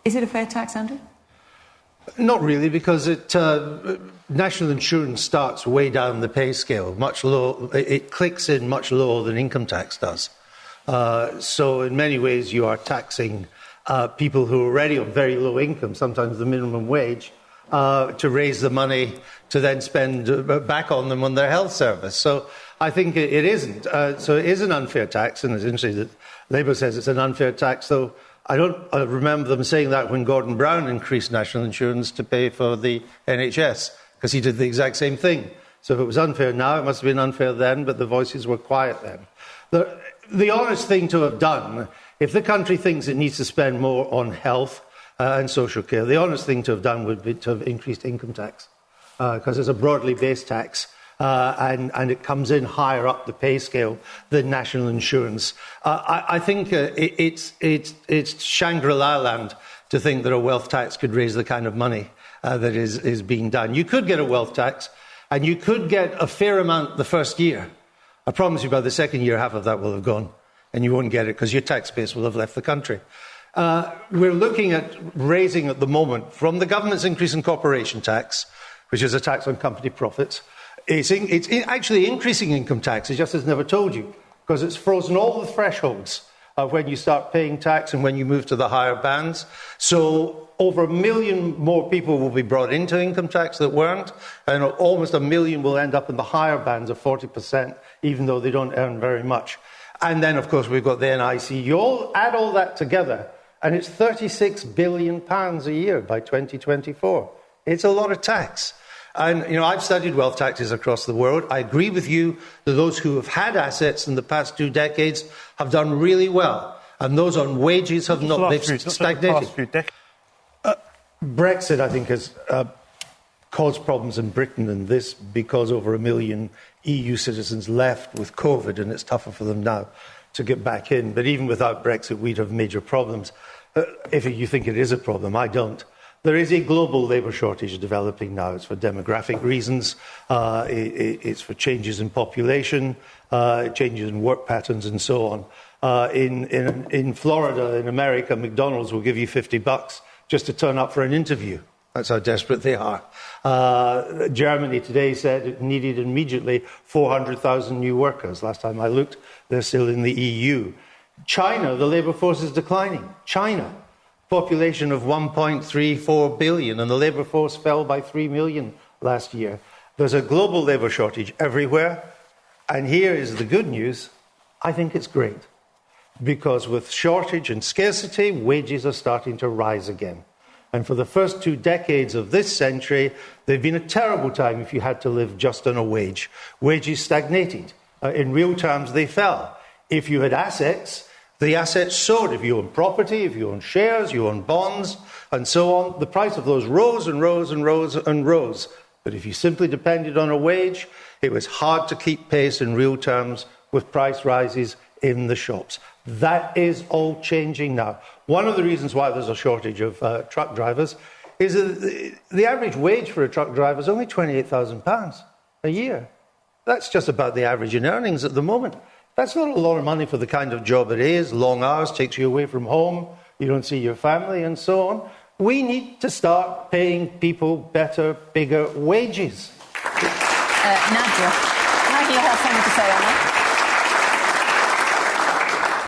Is it a fair tax, Andrew? Not really, because national insurance starts way down the pay scale, much low. It clicks in much lower than income tax does. So in many ways, you are taxing people who are already on very low income, sometimes the minimum wage, to raise the money to then spend back on them on their health service. So I think it isn't. So it is an unfair tax, and it's interesting that Labour says it's an unfair tax, though I don't remember them saying that when Gordon Brown increased national insurance to pay for the NHS, because he did the exact same thing. So if it was unfair now, it must have been unfair then, but the voices were quiet then. The honest thing to have done, if the country thinks it needs to spend more on health and social care, the honest thing to have done would be to have increased income tax, because it's a broadly based tax. And it comes in higher up the pay scale than national insurance. I think it's Shangri-La land to think that a wealth tax could raise the kind of money that is being done. You could get a wealth tax, and you could get a fair amount the first year. I promise you by the second year, half of that will have gone, and you won't get it because your tax base will have left the country. We're looking at raising at the moment, from the government's increase in corporation tax, which is a tax on company profits, it's actually increasing income tax. It just has never told you, because it's frozen all the thresholds of when you start paying tax and when you move to the higher bands. So over 1 million more people will be brought into income tax that weren't, and almost 1 million will end up in the higher bands of 40%, even though they don't earn very much. And then, of course, we've got the NIC. You all add all that together, and it's £36 billion a year by 2024. It's a lot of tax. And, you know, I've studied wealth taxes across the world. I agree with you that those who have had assets in the past 2 decades have done really well. And those on wages have not been stagnated. Brexit, I think, has caused problems in Britain, and this because over 1 million EU citizens left with COVID, and it's tougher for them now to get back in. But even without Brexit, we'd have major problems. If you think it is a problem, I don't. There is a global labour shortage developing now. It's for demographic reasons, it's for changes in population, changes in work patterns and so on. In Florida, in America, McDonald's will give you $50 just to turn up for an interview. That's how desperate they are. Germany today said it needed immediately 400,000 new workers. Last time I looked, they're still in the EU. China, the labour force is declining. China. Population of 1.34 billion, and the labour force fell by 3 million last year. There's a global labour shortage everywhere, and here is the good news. I think it's great, because with shortage and scarcity, wages are starting to rise again. And for the first 2 decades of this century, they've been a terrible time if you had to live just on a wage. Wages stagnated. In real terms, they fell. If you had assets, the assets soared. If you own property, if you own shares, you own bonds, and so on, the price of those rose and rose and rose and rose. But if you simply depended on a wage, it was hard to keep pace in real terms with price rises in the shops. That is all changing now. One of the reasons why there's a shortage of truck drivers is that the average wage for a truck driver is only £28,000 a year. That's just about the average in earnings at the moment. That's not a lot of money for the kind of job it is. Long hours, takes you away from home, you don't see your family and so on. We need to start paying people better, bigger wages. Nadia, how do you have something to say on that?